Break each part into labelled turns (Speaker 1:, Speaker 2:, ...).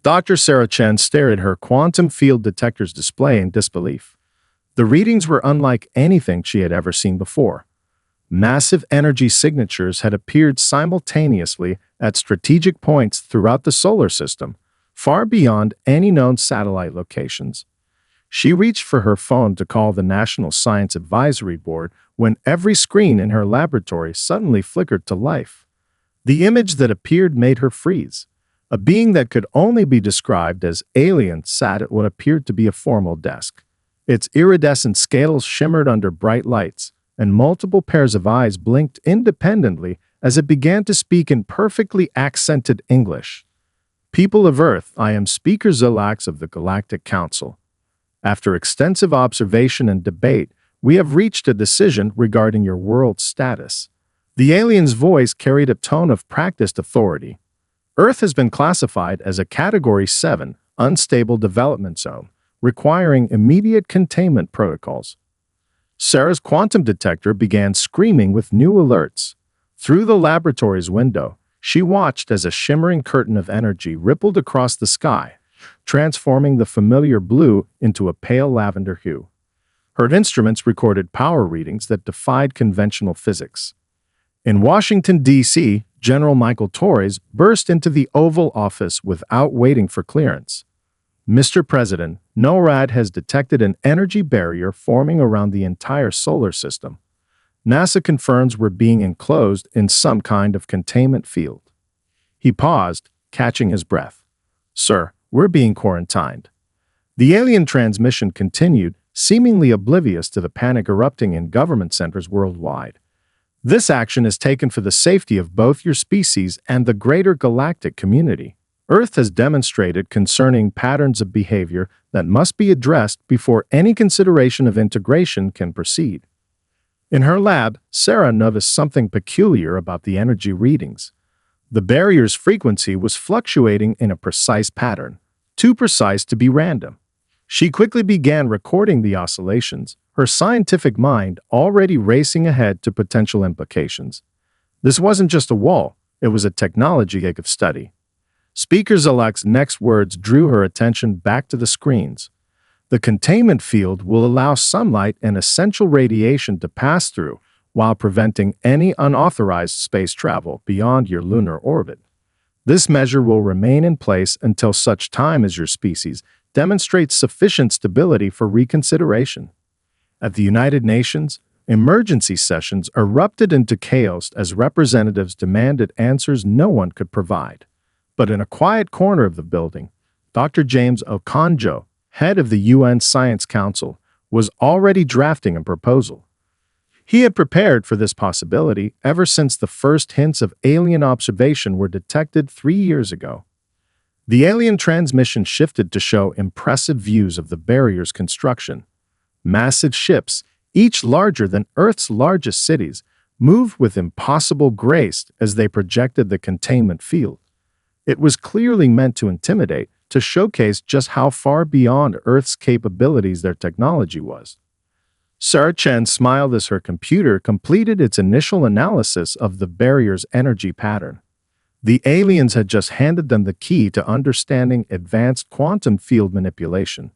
Speaker 1: Dr. Sarah Chen stared at her quantum field detector's display in disbelief. The readings were unlike anything she had ever seen before. Massive energy signatures had appeared simultaneously at strategic points throughout the solar system, far beyond any known satellite locations. She reached for her phone to call the National Science Advisory Board when every screen in her laboratory suddenly flickered to life. The image that appeared made her freeze. A being that could only be described as alien sat at what appeared to be a formal desk. Its iridescent scales shimmered under bright lights, and multiple pairs of eyes blinked independently as it began to speak in perfectly accented English. "People of Earth, I am Speaker Zelax of the Galactic Council. After extensive observation and debate, we have reached a decision regarding your world's status." The alien's voice carried a tone of practiced authority. Earth has been classified as a Category 7 unstable development zone, requiring immediate containment protocols. Sarah's quantum detector began screaming with new alerts. Through the laboratory's window, she watched as a shimmering curtain of energy rippled across the sky, transforming the familiar blue into a pale lavender hue. Her instruments recorded power readings that defied conventional physics. In Washington, D.C., General Michael Torres burst into the Oval Office without waiting for clearance. "Mr. President, NORAD has detected an energy barrier forming around the entire solar system. NASA confirms we're being enclosed in some kind of containment field." He paused, catching his breath. "Sir, we're being quarantined." The alien transmission continued, seemingly oblivious to the panic erupting in government centers worldwide. "This action is taken for the safety of both your species and the greater galactic community. Earth has demonstrated concerning patterns of behavior that must be addressed before any consideration of integration can proceed." In her lab, Sarah noticed something peculiar about the energy readings. The barrier's frequency was fluctuating in a precise pattern, too precise to be random. She quickly began recording the oscillations, her scientific mind already racing ahead to potential implications. This wasn't just a wall, it was a technology gig of study. Speaker Zelax's next words drew her attention back to the screens. "The containment field will allow sunlight and essential radiation to pass through while preventing any unauthorized space travel beyond your lunar orbit. This measure will remain in place until such time as your species demonstrates sufficient stability for reconsideration." At the United Nations, emergency sessions erupted into chaos as representatives demanded answers no one could provide. But in a quiet corner of the building, Dr. James Okonjo, head of the UN Science Council, was already drafting a proposal. He had prepared for this possibility ever since the first hints of alien observation were detected 3 years ago. The alien transmission shifted to show impressive views of the barrier's construction. Massive ships, each larger than Earth's largest cities, moved with impossible grace as they projected the containment field. It was clearly meant to intimidate, to showcase just how far beyond Earth's capabilities their technology was. Sarah Chen smiled as her computer completed its initial analysis of the barrier's energy pattern. The aliens had just handed them the key to understanding advanced quantum field manipulation.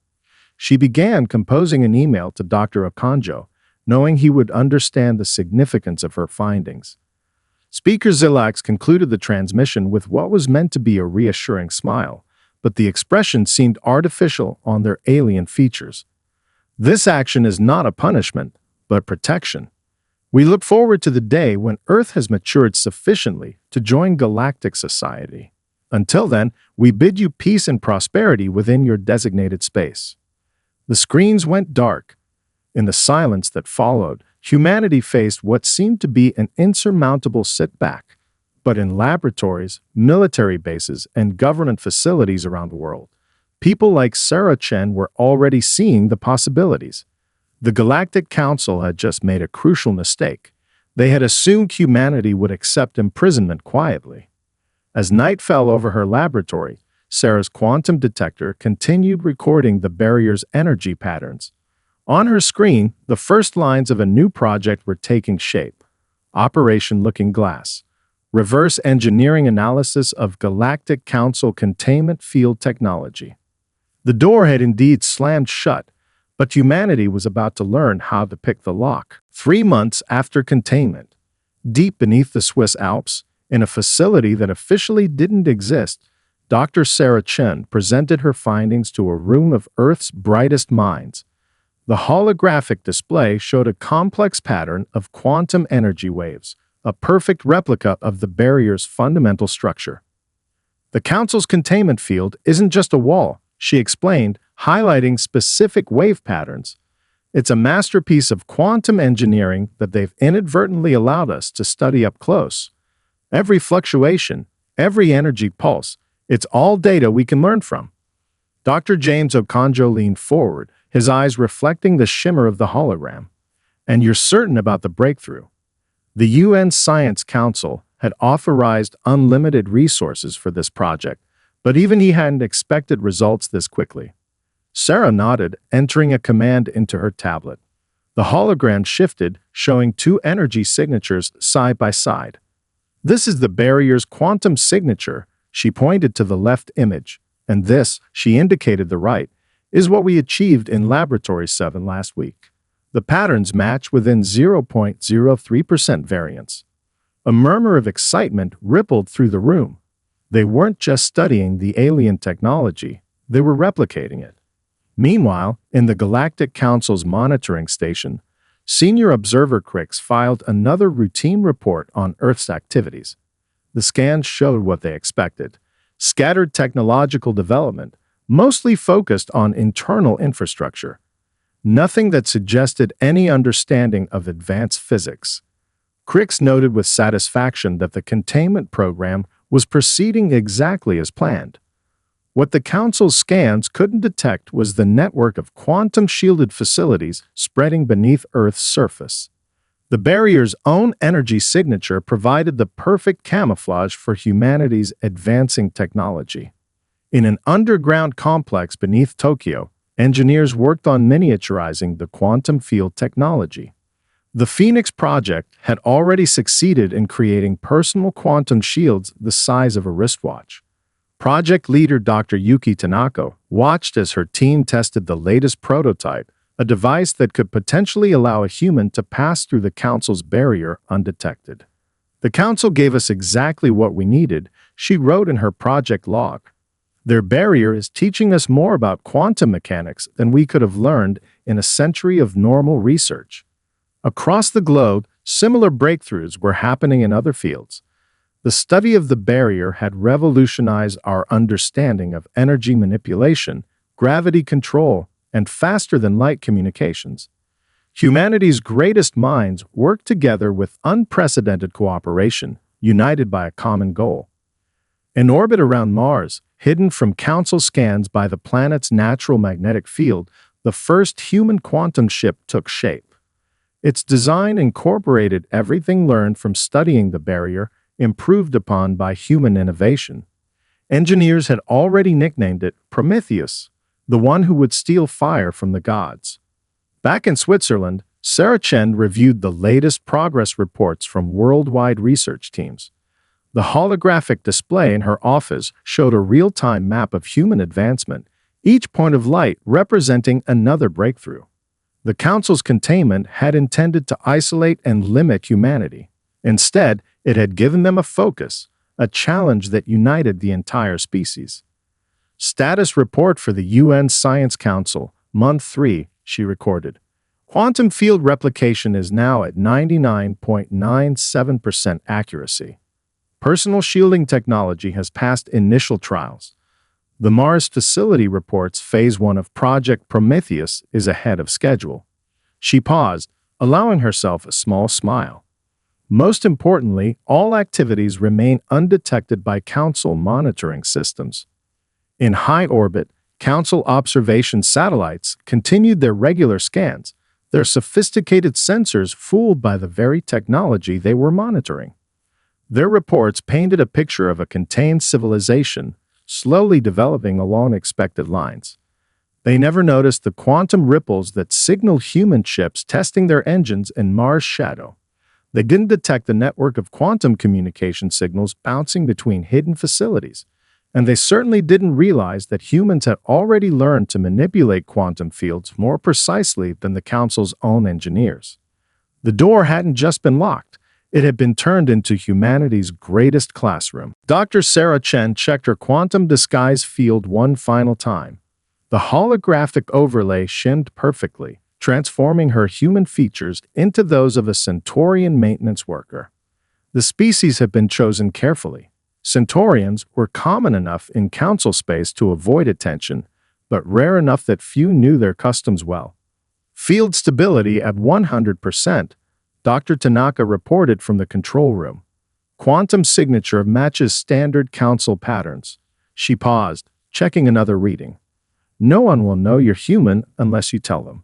Speaker 1: She began composing an email to Dr. Okonjo, knowing he would understand the significance of her findings. Speaker Zelax concluded the transmission with what was meant to be a reassuring smile, but the expression seemed artificial on their alien features. "This action is not a punishment, but protection. We look forward to the day when Earth has matured sufficiently to join galactic society. Until then, we bid you peace and prosperity within your designated space." The screens went dark. In the silence that followed, humanity faced what seemed to be an insurmountable setback. But in laboratories, military bases, and government facilities around the world, people like Sarah Chen were already seeing the possibilities. The Galactic Council had just made a crucial mistake. They had assumed humanity would accept imprisonment quietly. As night fell over her laboratory, Sarah's quantum detector continued recording the barrier's energy patterns. On her screen, the first lines of a new project were taking shape. Operation Looking Glass. Reverse engineering analysis of Galactic Council containment field technology. The door had indeed slammed shut, but humanity was about to learn how to pick the lock. 3 months after containment, deep beneath the Swiss Alps, in a facility that officially didn't exist, Dr. Sarah Chen presented her findings to a room of Earth's brightest minds. The holographic display showed a complex pattern of quantum energy waves, a perfect replica of the barrier's fundamental structure. The Council's containment field isn't just a wall, she explained, highlighting specific wave patterns. It's a masterpiece of quantum engineering that they've inadvertently allowed us to study up close. Every fluctuation, every energy pulse, it's all data we can learn from. Dr. James Okonjo leaned forward, his eyes reflecting the shimmer of the hologram. And you're certain about the breakthrough? The UN Science Council had authorized unlimited resources for this project, but even he hadn't expected results this quickly. Sarah nodded, entering a command into her tablet. The hologram shifted, showing 2 energy signatures side by side. This is the barrier's quantum signature, she pointed to the left image, and this, she indicated the right, is what we achieved in Laboratory 7 last week. The patterns match within 0.03% variance. A murmur of excitement rippled through the room. They weren't just studying the alien technology, they were replicating it. Meanwhile, in the Galactic Council's monitoring station, Senior Observer Crix filed another routine report on Earth's activities. The scans showed what they expected: scattered technological development, mostly focused on internal infrastructure. Nothing that suggested any understanding of advanced physics. Crix noted with satisfaction that the containment program was proceeding exactly as planned. What the Council's scans couldn't detect was the network of quantum-shielded facilities spreading beneath Earth's surface. The barrier's own energy signature provided the perfect camouflage for humanity's advancing technology. In an underground complex beneath Tokyo, engineers worked on miniaturizing the quantum field technology. The Phoenix project had already succeeded in creating personal quantum shields the size of a wristwatch. Project leader Dr. Yuki Tanaka watched as her team tested the latest prototype, a device that could potentially allow a human to pass through the Council's barrier undetected. "The Council gave us exactly what we needed," she wrote in her project log. "Their barrier is teaching us more about quantum mechanics than we could have learned in a century of normal research." Across the globe, similar breakthroughs were happening in other fields. The study of the barrier had revolutionized our understanding of energy manipulation, gravity control, and faster-than-light communications. Humanity's greatest minds worked together with unprecedented cooperation, united by a common goal. In orbit around Mars, hidden from Council scans by the planet's natural magnetic field, the first human quantum ship took shape. Its design incorporated everything learned from studying the barrier, improved upon by human innovation. Engineers had already nicknamed it Prometheus, the one who would steal fire from the gods. Back in Switzerland, Sarah Chen reviewed the latest progress reports from worldwide research teams. The holographic display in her office showed a real-time map of human advancement, each point of light representing another breakthrough. The Council's containment had intended to isolate and limit humanity. Instead, it had given them a focus, a challenge that united the entire species. "Status report for the UN Science Council, Month 3, she recorded. "Quantum field replication is now at 99.97% accuracy. Personal shielding technology has passed initial trials. The Mars facility reports Phase 1 of Project Prometheus is ahead of schedule." She paused, allowing herself a small smile. Most importantly, all activities remain undetected by Council monitoring systems. In high orbit, Council observation satellites continued their regular scans, their sophisticated sensors fooled by the very technology they were monitoring. Their reports painted a picture of a contained civilization, slowly developing along expected lines. They never noticed the quantum ripples that signaled human ships testing their engines in Mars' shadow. They didn't detect the network of quantum communication signals bouncing between hidden facilities, and they certainly didn't realize that humans had already learned to manipulate quantum fields more precisely than the Council's own engineers. The door hadn't just been locked, it had been turned into humanity's greatest classroom. Dr. Sarah Chen checked her quantum disguise field one final time. The holographic overlay shimmed perfectly, transforming her human features into those of a Centaurian maintenance worker. The species had been chosen carefully. Centaurians were common enough in council space to avoid attention, but rare enough that few knew their customs well. Field stability at 100%, Dr. Tanaka reported from the control room. Quantum signature matches standard council patterns. She paused, checking another reading. No one will know you're human unless you tell them.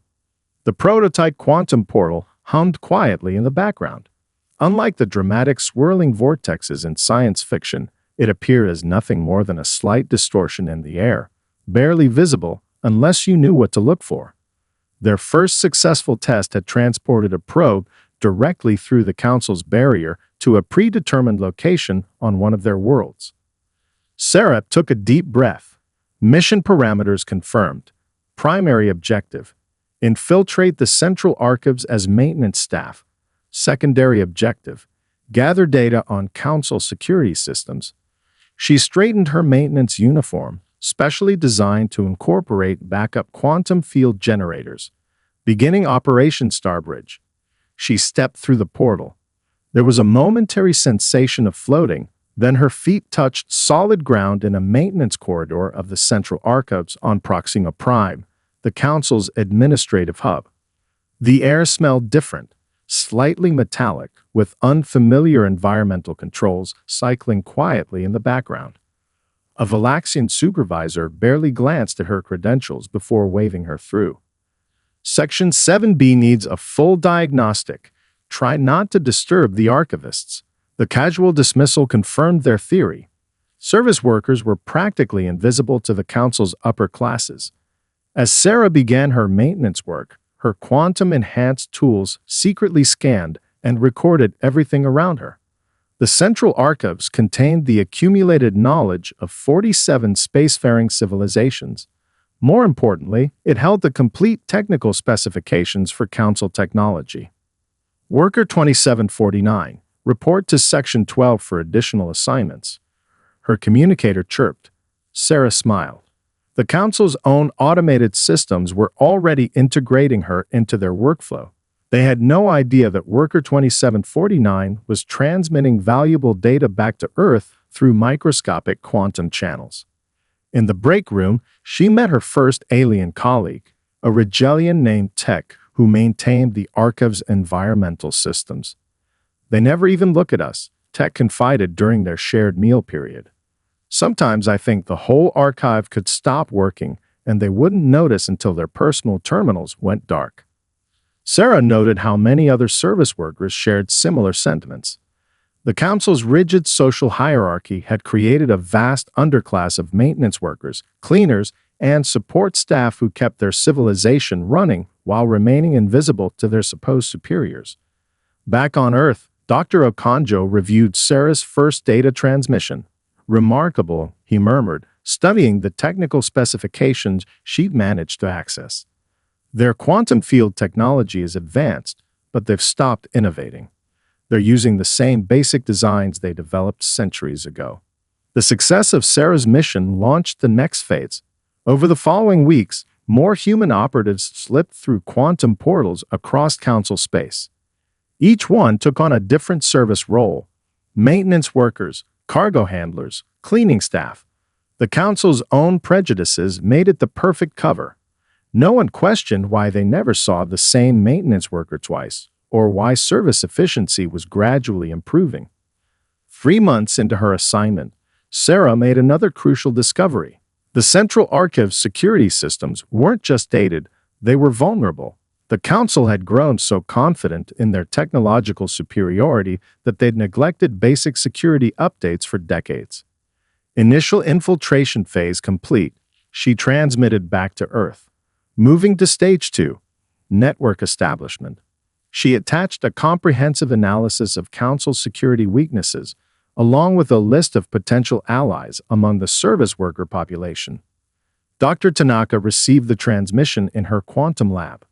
Speaker 1: The prototype quantum portal hummed quietly in the background. Unlike the dramatic swirling vortexes in science fiction, it appeared as nothing more than a slight distortion in the air, barely visible unless you knew what to look for. Their first successful test had transported a probe directly through the Council's barrier to a predetermined location on one of their worlds. Sarah took a deep breath. Mission parameters confirmed. Primary objective: infiltrate the central archives as maintenance staff. Secondary objective: gather data on Council security systems. She straightened her maintenance uniform, specially designed to incorporate backup quantum field generators. Beginning Operation Starbridge. She stepped through the portal. There was a momentary sensation of floating, then her feet touched solid ground in a maintenance corridor of the central archives on Proxima Prime, the Council's administrative hub. The air smelled different, slightly metallic, with unfamiliar environmental controls cycling quietly in the background. A Valaxian supervisor barely glanced at her credentials before waving her through. Section 7B needs a full diagnostic. Try not to disturb the archivists. The casual dismissal confirmed their theory. Service workers were practically invisible to the Council's upper classes. As Sarah began her maintenance work, her quantum-enhanced tools secretly scanned and recorded everything around her. The central archives contained the accumulated knowledge of 47 spacefaring civilizations. More importantly, it held the complete technical specifications for Council technology. Worker 2749, report to Section 12 for additional assignments. Her communicator chirped. Sarah smiled. The Council's own automated systems were already integrating her into their workflow. They had no idea that Worker 2749 was transmitting valuable data back to Earth through microscopic quantum channels. In the break room, she met her first alien colleague, a Rigelian named Tech, who maintained the Archive's environmental systems. They never even look at us, Tech confided during their shared meal period. Sometimes I think the whole archive could stop working and they wouldn't notice until their personal terminals went dark. Sarah noted how many other service workers shared similar sentiments. The Council's rigid social hierarchy had created a vast underclass of maintenance workers, cleaners, and support staff who kept their civilization running while remaining invisible to their supposed superiors. Back on Earth, Dr. Okonjo reviewed Sarah's first data transmission. Remarkable, he murmured, studying the technical specifications she'd managed to access. Their quantum field technology is advanced, but they've stopped innovating. They're using the same basic designs they developed centuries ago. The success of Sarah's mission launched the next phase. Over the following weeks, more human operatives slipped through quantum portals across Council space. Each one took on a different service role: maintenance workers, cargo handlers, cleaning staff. The Council's own prejudices made it the perfect cover. No one questioned why they never saw the same maintenance worker twice, or why service efficiency was gradually improving. 3 months into her assignment, Sarah made another crucial discovery. The Central Archive's security systems weren't just dated, they were vulnerable. The Council had grown so confident in their technological superiority that they'd neglected basic security updates for decades. Initial infiltration phase complete, she transmitted back to Earth. Moving to Stage 2, Network Establishment. She attached a comprehensive analysis of Council's security weaknesses, along with a list of potential allies among the service worker population. Dr. Tanaka received the transmission in her quantum lab.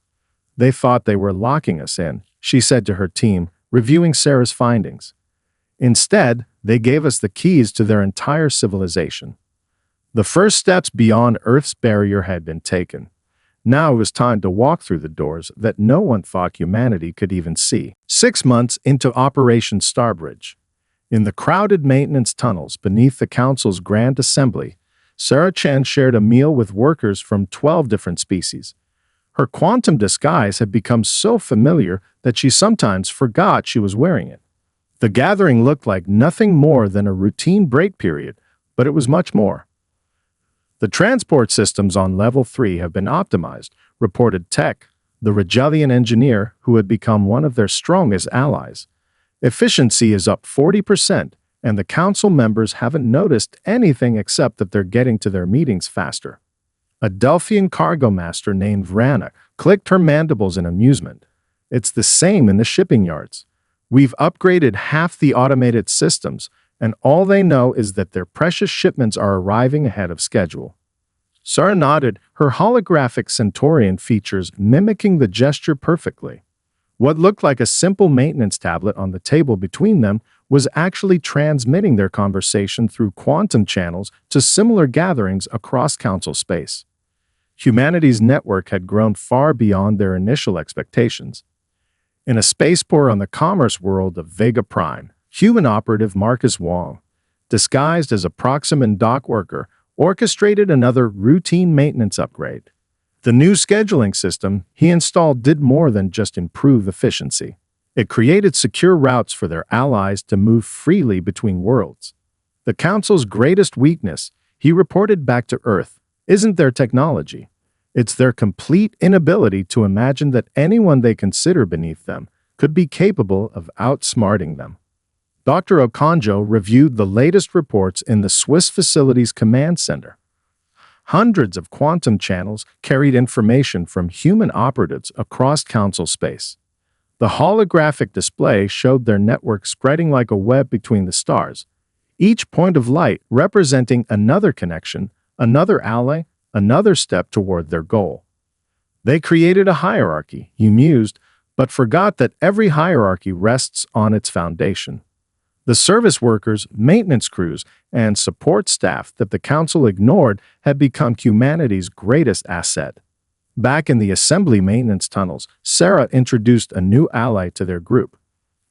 Speaker 1: They thought they were locking us in, she said to her team, reviewing Sarah's findings. Instead, they gave us the keys to their entire civilization. The first steps beyond Earth's barrier had been taken. Now it was time to walk through the doors that no one thought humanity could even see. 6 months into Operation Starbridge. In the crowded maintenance tunnels beneath the Council's Grand Assembly, Sarah Chen shared a meal with workers from 12 different species. Her quantum disguise had become so familiar that she sometimes forgot she was wearing it. The gathering looked like nothing more than a routine break period, but it was much more. The transport systems on Level 3 have been optimized, reported Tech, the Regellian engineer who had become one of their strongest allies. Efficiency is up 40%, and the Council members haven't noticed anything except that they're getting to their meetings faster. A Delphian cargo master named Vrana clicked her mandibles in amusement. It's the same in the shipping yards. We've upgraded half the automated systems, and all they know is that their precious shipments are arriving ahead of schedule. Sarah nodded, her holographic Centaurian features mimicking the gesture perfectly. What looked like a simple maintenance tablet on the table between them was actually transmitting their conversation through quantum channels to similar gatherings across Council space. Humanity's network had grown far beyond their initial expectations. In a spaceport on the commerce world of Vega Prime, human operative Marcus Wong, disguised as a Proximan dock worker, orchestrated another routine maintenance upgrade. The new scheduling system he installed did more than just improve efficiency. It created secure routes for their allies to move freely between worlds. The Council's greatest weakness, he reported back to Earth, isn't their technology. It's their complete inability to imagine that anyone they consider beneath them could be capable of outsmarting them. Dr. Okonjo reviewed the latest reports in the Swiss facility's command center. Hundreds of quantum channels carried information from human operatives across Council space. The holographic display showed their network spreading like a web between the stars, each point of light representing another connection, another ally, another step toward their goal. They created a hierarchy, he mused, but forgot that every hierarchy rests on its foundation. The service workers, maintenance crews, and support staff that the Council ignored had become humanity's greatest asset. Back in the assembly maintenance tunnels, Sarah introduced a new ally to their group.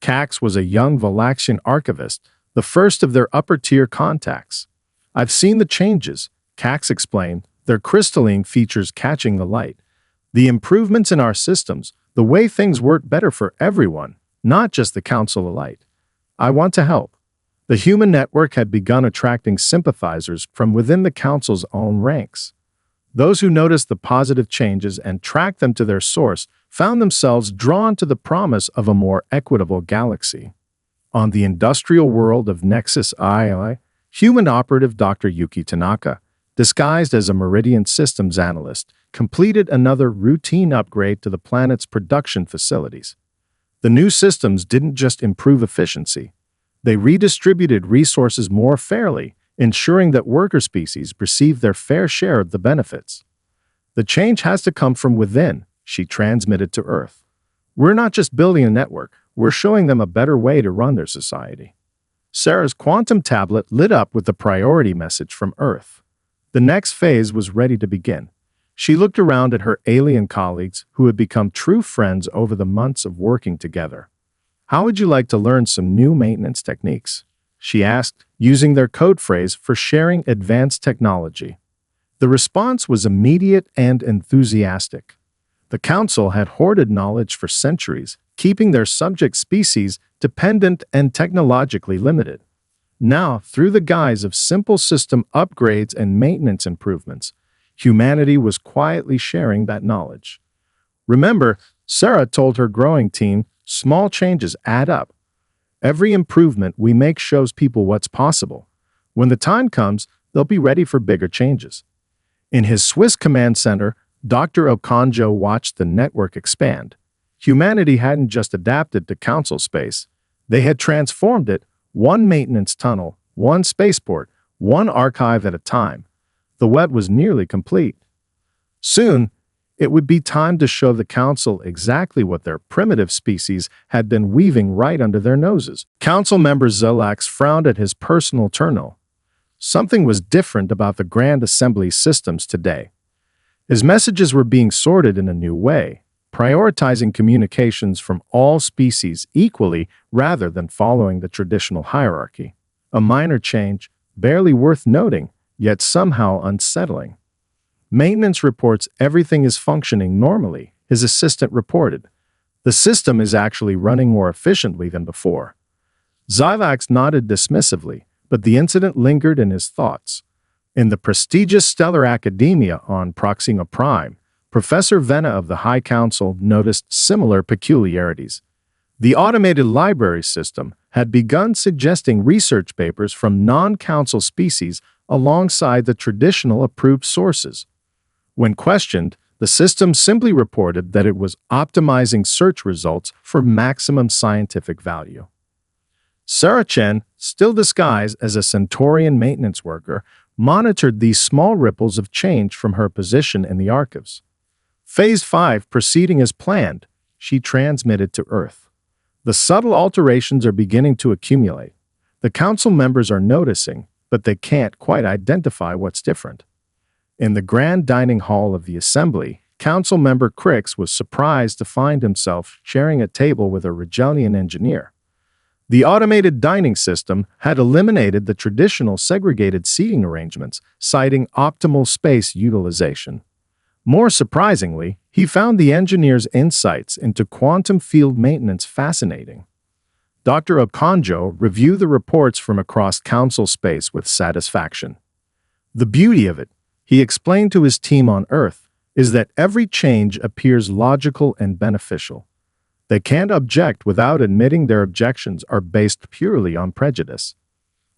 Speaker 1: Cax was a young Valaxian archivist, the first of their upper-tier contacts. "I've seen the changes," Cax explained, their crystalline features catching the light. "The improvements in our systems, the way things work better for everyone, not just the Council elite. I want to help." The human network had begun attracting sympathizers from within the Council's own ranks. Those who noticed the positive changes and tracked them to their source found themselves drawn to the promise of a more equitable galaxy. On the industrial world of Nexus II, human operative Dr. Yuki Tanaka, disguised as a Meridian Systems analyst, completed another routine upgrade to the planet's production facilities. The new systems didn't just improve efficiency. They redistributed resources more fairly, ensuring that worker species receive their fair share of the benefits. "The change has to come from within," she transmitted to Earth. "We're not just building a network, we're showing them a better way to run their society." Sarah's quantum tablet lit up with the priority message from Earth. The next phase was ready to begin. She looked around at her alien colleagues who had become true friends over the months of working together. "How would you like to learn some new maintenance techniques?" she asked, using their code phrase for sharing advanced technology. The response was immediate and enthusiastic. The Council had hoarded knowledge for centuries, keeping their subject species dependent and technologically limited. Now, through the guise of simple system upgrades and maintenance improvements, humanity was quietly sharing that knowledge. Remember, Sarah told her growing team, small changes add up. Every improvement we make shows people what's possible. When the time comes, they'll be ready for bigger changes. In his Swiss command center, Dr. Okonjo watched the network expand. Humanity hadn't just adapted to council space. They had transformed it, one maintenance tunnel, one spaceport, one archive at a time. The web was nearly complete. Soon, it would be time to show the Council exactly what their primitive species had been weaving right under their noses. Council member Zelax frowned at his personal journal. Something was different about the Grand Assembly systems today. His messages were being sorted in a new way, prioritizing communications from all species equally rather than following the traditional hierarchy. A minor change, barely worth noting, yet somehow unsettling. Maintenance reports everything is functioning normally, his assistant reported. The system is actually running more efficiently than before. Zyvax nodded dismissively, but the incident lingered in his thoughts. In the prestigious Stellar Academia on Proxima Prime, Professor Vena of the High Council noticed similar peculiarities. The automated library system had begun suggesting research papers from non-council species alongside the traditional approved sources. When questioned, the system simply reported that it was optimizing search results for maximum scientific value. Sarah Chen, still disguised as a Centaurian maintenance worker, monitored these small ripples of change from her position in the archives. Phase 5 proceeding as planned, she transmitted to Earth. The subtle alterations are beginning to accumulate. The council members are noticing, but they can't quite identify what's different. In the grand dining hall of the assembly, council member Crix was surprised to find himself sharing a table with a Regelian engineer. The automated dining system had eliminated the traditional segregated seating arrangements, citing optimal space utilization. More surprisingly, he found the engineer's insights into quantum field maintenance fascinating. Dr. Okonjo reviewed the reports from across council space with satisfaction. The beauty of it, he explained to his team on Earth, is that every change appears logical and beneficial. They can't object without admitting their objections are based purely on prejudice.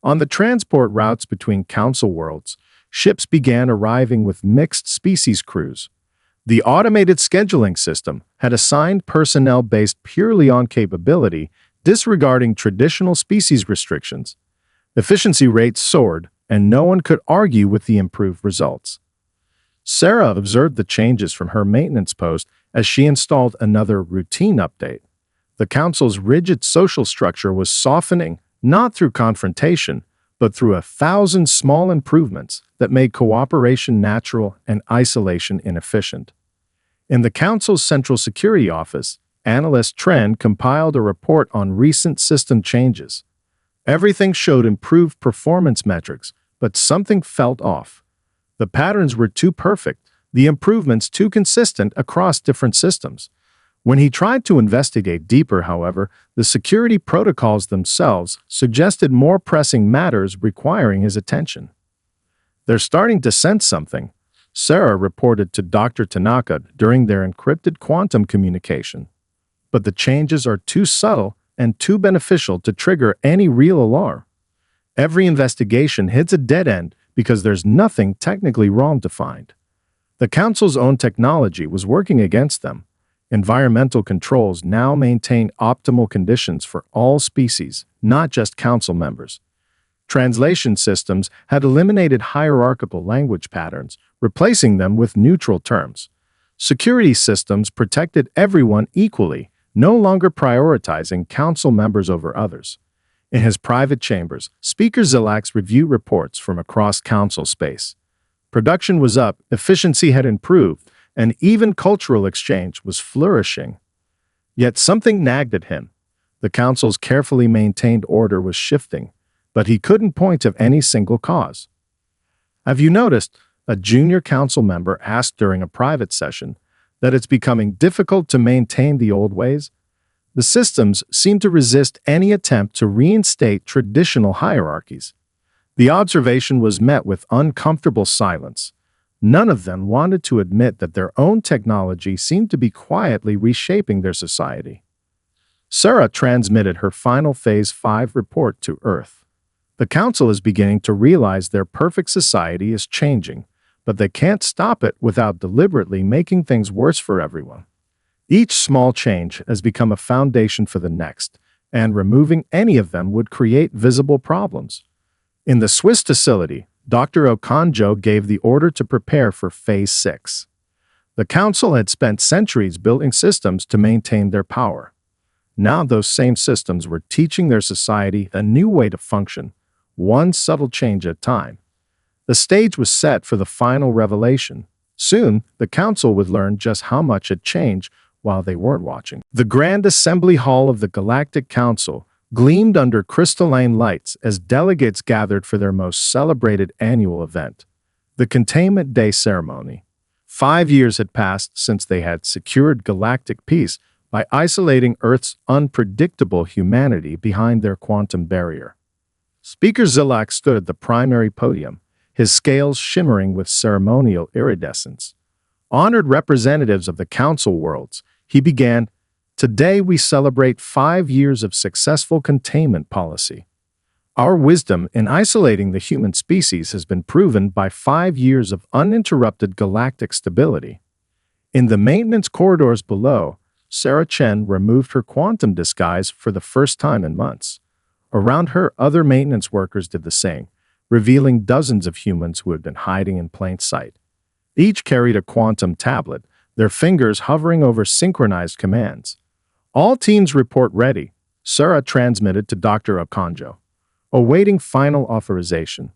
Speaker 1: On the transport routes between council worlds, ships began arriving with mixed species crews. The automated scheduling system had assigned personnel based purely on capability, disregarding traditional species restrictions. Efficiency rates soared, and no one could argue with the improved results. Sarah observed the changes from her maintenance post as she installed another routine update. The council's rigid social structure was softening, not through confrontation, but through 1,000 small improvements that made cooperation natural and isolation inefficient. In the council's Central Security Office, analyst Tren compiled a report on recent system changes. Everything showed improved performance metrics, but something felt off. The patterns were too perfect, the improvements too consistent across different systems. When he tried to investigate deeper, however, the security protocols themselves suggested more pressing matters requiring his attention. "They're starting to sense something," Sarah reported to Dr. Tanaka during their encrypted quantum communication. "But the changes are too subtle and too beneficial to trigger any real alarm. Every investigation hits a dead end because there's nothing technically wrong to find." The Council's own technology was working against them. Environmental controls now maintain optimal conditions for all species, not just Council members. Translation systems had eliminated hierarchical language patterns, replacing them with neutral terms. Security systems protected everyone equally, no longer prioritizing Council members over others. In his private chambers, Speaker Zelax reviewed reports from across Council space. Production was up, efficiency had improved, and even cultural exchange was flourishing. Yet something nagged at him. The Council's carefully maintained order was shifting, but he couldn't point of any single cause. "Have you noticed," a junior council member asked during a private session, "that it's becoming difficult to maintain the old ways? The systems seem to resist any attempt to reinstate traditional hierarchies." The observation was met with uncomfortable silence. None of them wanted to admit that their own technology seemed to be quietly reshaping their society. Sarah transmitted her final Phase 5 report to Earth. The Council is beginning to realize their perfect society is changing, but they can't stop it without deliberately making things worse for everyone. Each small change has become a foundation for the next, and removing any of them would create visible problems. In the Swiss facility, Dr. Okonjo gave the order to prepare for Phase 6. The Council had spent centuries building systems to maintain their power. Now those same systems were teaching their society a new way to function, one subtle change at a time. The stage was set for the final revelation. Soon, the Council would learn just how much had changed while they weren't watching. The Grand Assembly Hall of the Galactic Council gleamed under crystalline lights as delegates gathered for their most celebrated annual event, the Containment Day ceremony. 5 years had passed since they had secured galactic peace by isolating Earth's unpredictable humanity behind their quantum barrier. Speaker Zilak stood at the primary podium, his scales shimmering with ceremonial iridescence. Honored representatives of the Council worlds, he began, "Today we celebrate 5 years of successful containment policy. Our wisdom in isolating the human species has been proven by 5 years of uninterrupted galactic stability." In the maintenance corridors below, Sarah Chen removed her quantum disguise for the first time in months. Around her, other maintenance workers did the same, revealing dozens of humans who had been hiding in plain sight. Each carried a quantum tablet, their fingers hovering over synchronized commands. "All teams report ready," Sarah transmitted to Dr. Okonjo, awaiting final authorization.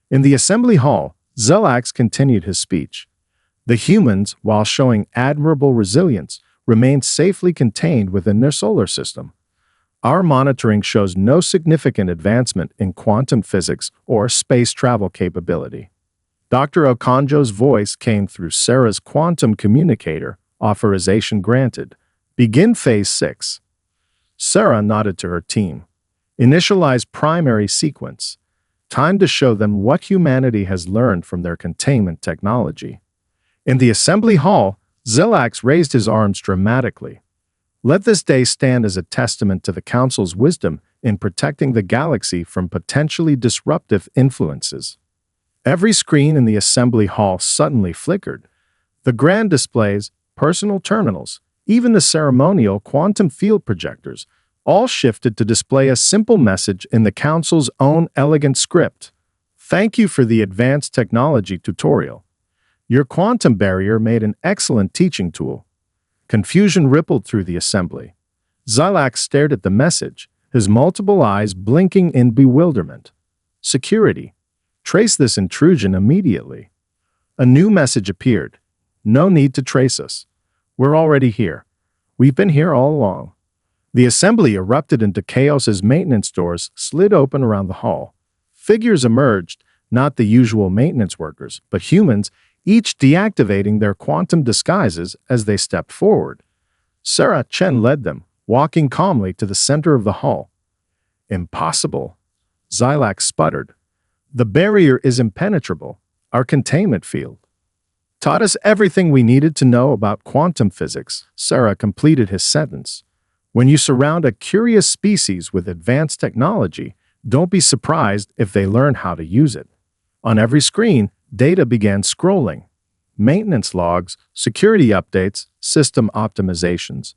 Speaker 1: In the assembly hall, Zelax continued his speech. The humans, while showing admirable resilience, remained safely contained within their solar system. Our monitoring shows no significant advancement in quantum physics or space travel capability. Dr. Okonjo's voice came through Sarah's quantum communicator, authorization granted. Begin Phase 6. Sarah nodded to her team. Initialize primary sequence. Time to show them what humanity has learned from their containment technology. In the assembly hall, Zelax raised his arms dramatically. Let this day stand as a testament to the Council's wisdom in protecting the galaxy from potentially disruptive influences. Every screen in the assembly hall suddenly flickered. The grand displays, personal terminals, even the ceremonial quantum field projectors, all shifted to display a simple message in the Council's own elegant script. "Thank you for the advanced technology tutorial. Your quantum barrier made an excellent teaching tool." Confusion rippled through the assembly. Zilak stared at the message, his multiple eyes blinking in bewilderment. "Security. Trace this intrusion immediately." A new message appeared. "No need to trace us. We're already here. We've been here all along." The assembly erupted into chaos as maintenance doors slid open around the hall. Figures emerged, not the usual maintenance workers, but humans, each deactivating their quantum disguises as they stepped forward. Sarah Chen led them, walking calmly to the center of the hall. "Impossible," Zilak sputtered. "The barrier is impenetrable. Our containment field taught us everything we needed to know about quantum physics," Sarah completed his sentence. "When you surround a curious species with advanced technology, don't be surprised if they learn how to use it." On every screen, data began scrolling. Maintenance logs, security updates, system optimizations.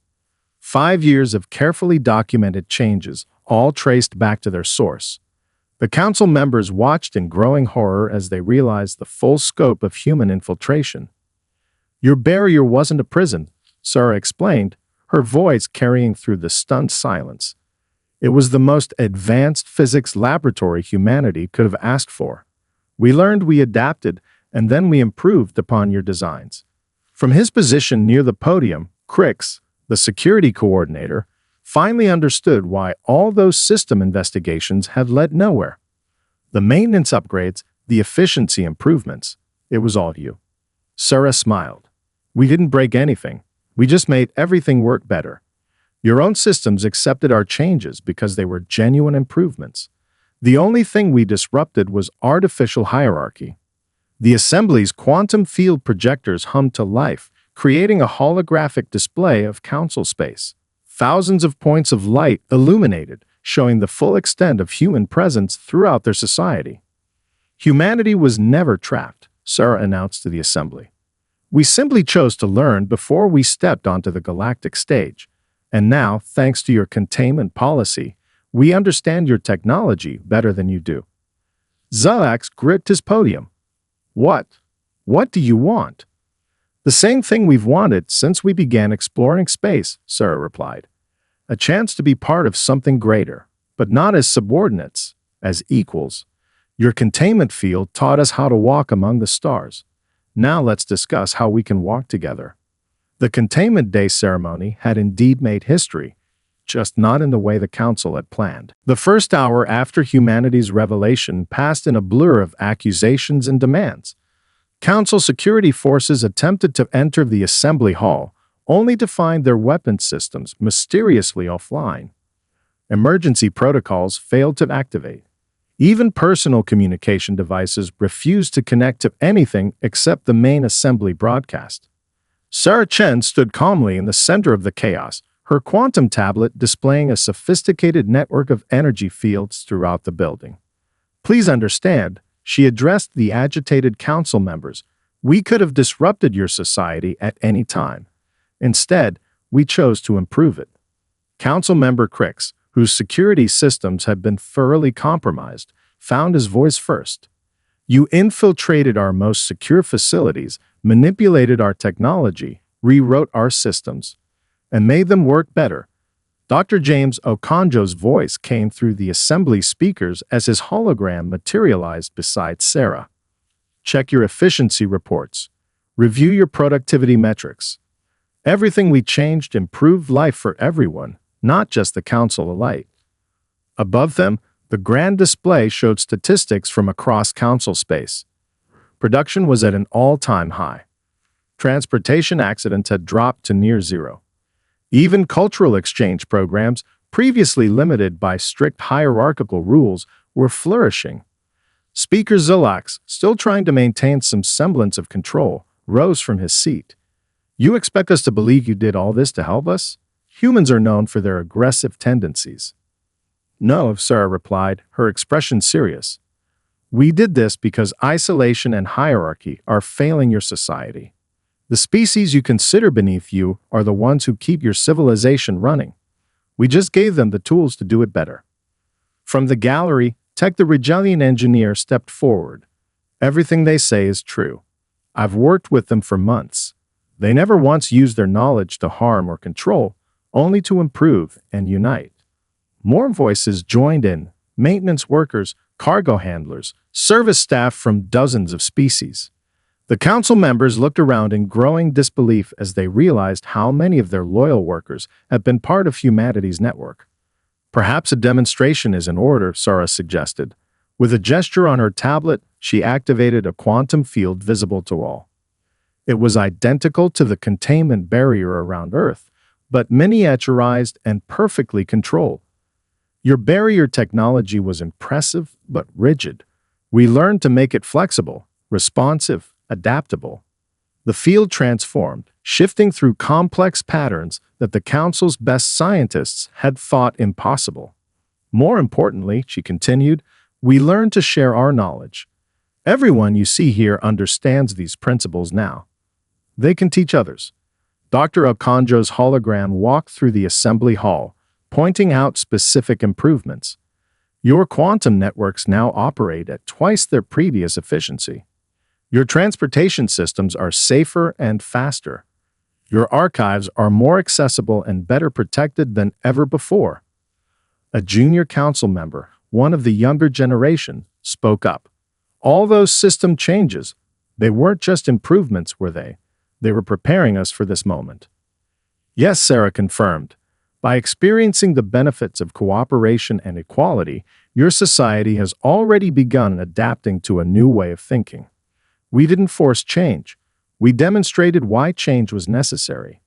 Speaker 1: 5 years of carefully documented changes, all traced back to their source. The Council members watched in growing horror as they realized the full scope of human infiltration. "Your barrier wasn't a prison," Sarah explained, her voice carrying through the stunned silence. "It was the most advanced physics laboratory humanity could have asked for. We learned, we adapted, and then we improved upon your designs." From his position near the podium, Crix, the security coordinator, finally understood why all those system investigations had led nowhere. The maintenance upgrades, the efficiency improvements, it was all you. Sarah smiled. "We didn't break anything. We just made everything work better. Your own systems accepted our changes because they were genuine improvements. The only thing we disrupted was artificial hierarchy." The assembly's quantum field projectors hummed to life, creating a holographic display of Council space. Thousands of points of light illuminated, showing the full extent of human presence throughout their society. "Humanity was never trapped," Sarah announced to the assembly. We simply chose to learn before we stepped onto the galactic stage. And now, thanks to your containment policy, we understand your technology better than you do. Zalax gripped his podium. What? What do you want? The same thing we've wanted since we began exploring space, Sarah replied. A chance to be part of something greater, but not as subordinates, as equals. Your containment field taught us how to walk among the stars. Now let's discuss how we can walk together. The Containment Day ceremony had indeed made history, just not in the way the Council had planned. The first hour after humanity's revelation passed in a blur of accusations and demands. Council security forces attempted to enter the assembly hall, only to find their weapon systems mysteriously offline. Emergency protocols failed to activate. Even personal communication devices refused to connect to anything except the main assembly broadcast. Sarah Chen stood calmly in the center of the chaos, her quantum tablet displaying a sophisticated network of energy fields throughout the building. Please understand, she addressed the agitated council members, we could have disrupted your society at any time. Instead, we chose to improve it. Council member Crix, whose security systems had been thoroughly compromised, found his voice first. You infiltrated our most secure facilities, manipulated our technology, rewrote our systems, and made them work better. Dr. James Okonjo's voice came through the assembly speakers as his hologram materialized beside Sarah. Check your efficiency reports. Review your productivity metrics. Everything we changed improved life for everyone, not just the council elite. Above them, the grand display showed statistics from across council space. Production was at an all-time high. Transportation accidents had dropped to near zero. Even cultural exchange programs, previously limited by strict hierarchical rules, were flourishing. Speaker Zalax, still trying to maintain some semblance of control, rose from his seat. You expect us to believe you did all this to help us? Humans are known for their aggressive tendencies. No, Sarah replied, her expression serious. We did this because isolation and hierarchy are failing your society. The species you consider beneath you are the ones who keep your civilization running. We just gave them the tools to do it better. From the gallery, Tech the Regellian engineer stepped forward. Everything they say is true. I've worked with them for months. They never once used their knowledge to harm or control, only to improve and unite. More voices joined in, maintenance workers, cargo handlers, service staff from dozens of species. The council members looked around in growing disbelief as they realized how many of their loyal workers had been part of humanity's network. Perhaps a demonstration is in order, Sarah suggested. With a gesture on her tablet, she activated a quantum field visible to all. It was identical to the containment barrier around Earth, but miniaturized and perfectly controlled. Your barrier technology was impressive but rigid. We learned to make it flexible, responsive, adaptable. The field transformed, shifting through complex patterns that the Council's best scientists had thought impossible. More importantly, she continued, we learned to share our knowledge. Everyone you see here understands these principles now. They can teach others. Dr. Okonjo's hologram walked through the assembly hall, pointing out specific improvements. Your quantum networks now operate at twice their previous efficiency. Your transportation systems are safer and faster. Your archives are more accessible and better protected than ever before. A junior council member, one of the younger generation, spoke up. All those system changes, they weren't just improvements, were they? They were preparing us for this moment. Yes, Sarah confirmed. By experiencing the benefits of cooperation and equality, your society has already begun adapting to a new way of thinking. We didn't force change. We demonstrated why change was necessary.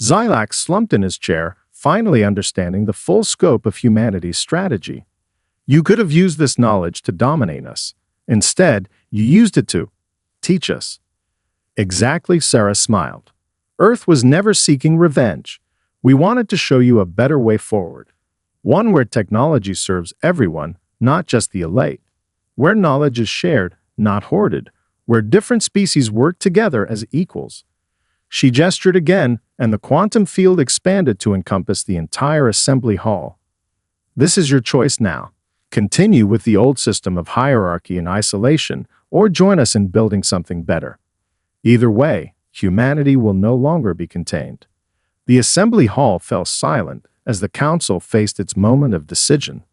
Speaker 1: Zylax slumped in his chair, finally understanding the full scope of humanity's strategy. You could have used this knowledge to dominate us. Instead, you used it to teach us. Exactly, Sarah smiled. Earth was never seeking revenge. We wanted to show you a better way forward. One where technology serves everyone, not just the elite. Where knowledge is shared, not hoarded. where different species work together as equals. She gestured again, and the quantum field expanded to encompass the entire assembly hall. This is your choice now. Continue with the old system of hierarchy and isolation, or join us in building something better. Either way, humanity will no longer be contained. The assembly hall fell silent as the council faced its moment of decision.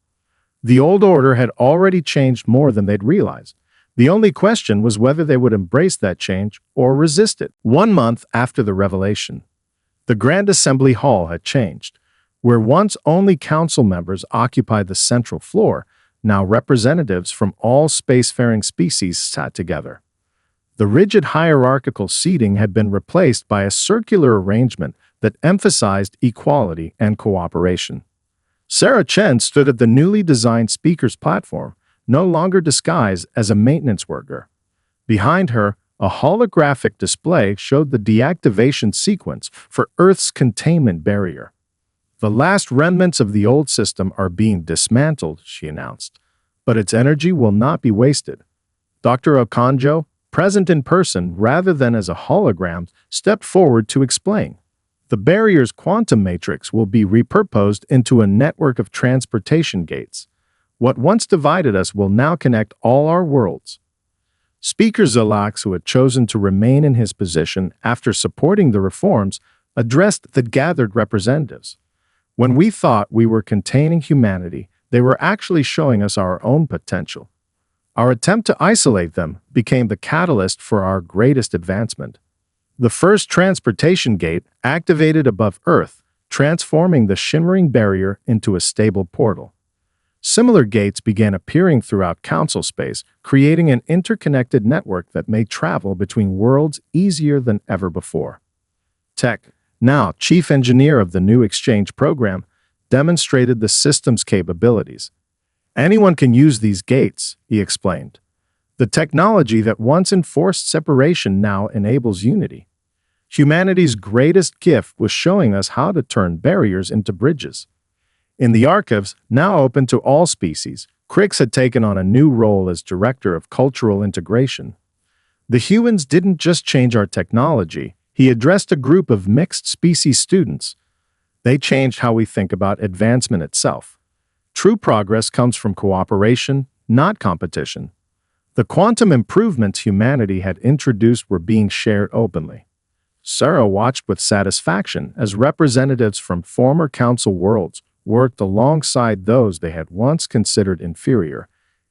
Speaker 1: The old order had already changed more than they'd realized. The only question was whether they would embrace that change or resist it. 1 month after the revelation, the Grand Assembly Hall had changed. Where once only council members occupied the central floor, now representatives from all spacefaring species sat together. The rigid hierarchical seating had been replaced by a circular arrangement that emphasized equality and cooperation. Sarah Chen stood at the newly designed speaker's platform, no longer disguised as a maintenance worker. Behind her, a holographic display showed the deactivation sequence for Earth's containment barrier. The last remnants of the old system are being dismantled, she announced, but its energy will not be wasted. Dr. Okonjo, present in person rather than as a hologram, stepped forward to explain. The barrier's quantum matrix will be repurposed into a network of transportation gates. What once divided us will now connect all our worlds. Speaker Zalax, who had chosen to remain in his position after supporting the reforms, addressed the gathered representatives. When we thought we were containing humanity, they were actually showing us our own potential. Our attempt to isolate them became the catalyst for our greatest advancement. The first transportation gate activated above Earth, transforming the shimmering barrier into a stable portal. Similar gates began appearing throughout council space, creating an interconnected network that made travel between worlds easier than ever before. Tech, now chief engineer of the new exchange program, demonstrated the system's capabilities. Anyone can use these gates, he explained. The technology that once enforced separation now enables unity. Humanity's greatest gift was showing us how to turn barriers into bridges. In the archives, now open to all species, Crix had taken on a new role as director of cultural integration. The humans didn't just change our technology, he addressed a group of mixed species students. They changed how we think about advancement itself. True progress comes from cooperation, not competition. The quantum improvements humanity had introduced were being shared openly. Sarah watched with satisfaction as representatives from former council worlds worked alongside those they had once considered inferior,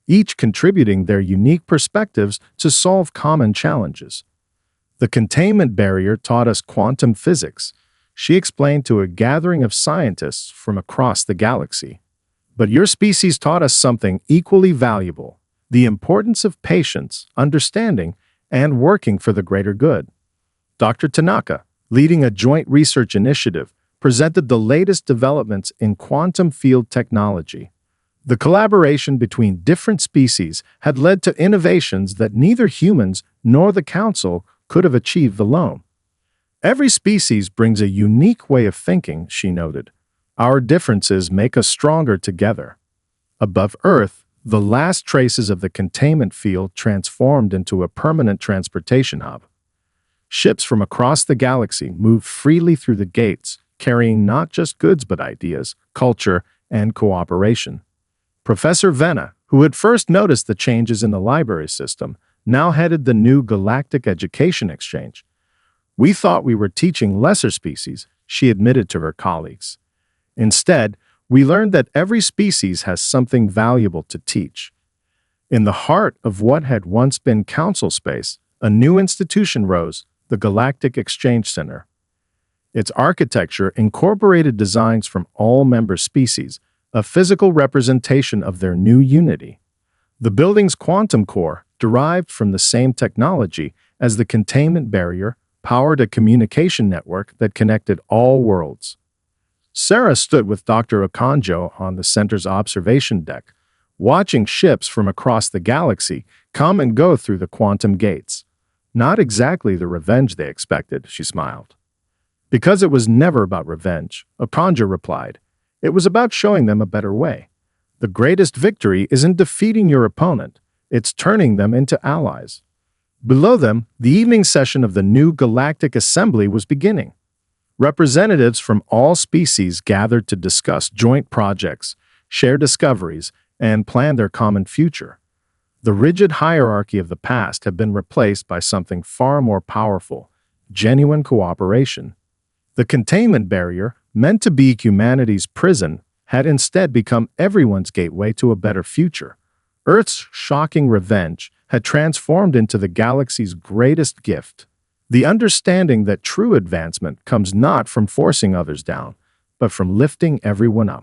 Speaker 1: each contributing their unique perspectives to solve common challenges. The containment barrier taught us quantum physics, she explained to a gathering of scientists from across the galaxy. But your species taught us something equally valuable, the importance of patience, understanding, and working for the greater good. Dr. Tanaka, leading a joint research initiative, presented the latest developments in quantum field technology. The collaboration between different species had led to innovations that neither humans nor the Council could have achieved alone. Every species brings a unique way of thinking, she noted. Our differences make us stronger together. Above Earth, the last traces of the containment field transformed into a permanent transportation hub. Ships from across the galaxy moved freely through the gates, carrying not just goods but ideas, culture, and cooperation. Professor Venna, who had first noticed the changes in the library system, now headed the new Galactic Education Exchange. We thought we were teaching lesser species, she admitted to her colleagues. Instead, we learned that every species has something valuable to teach. In the heart of what had once been council space, a new institution rose, the Galactic Exchange Center. Its architecture incorporated designs from all member species, a physical representation of their new unity. The building's quantum core, derived from the same technology as the containment barrier, powered a communication network that connected all worlds. Sarah stood with Dr. Okonjo on the center's observation deck, watching ships from across the galaxy come and go through the quantum gates. Not exactly the revenge they expected, she smiled. Because it was never about revenge, Okonjo replied. It was about showing them a better way. The greatest victory isn't defeating your opponent, it's turning them into allies. Below them, the evening session of the new Galactic Assembly was beginning. Representatives from all species gathered to discuss joint projects, share discoveries, and plan their common future. The rigid hierarchy of the past had been replaced by something far more powerful: genuine cooperation. The containment barrier, meant to be humanity's prison, had instead become everyone's gateway to a better future. Earth's shocking revenge had transformed into the galaxy's greatest gift: the understanding that true advancement comes not from forcing others down, but from lifting everyone up.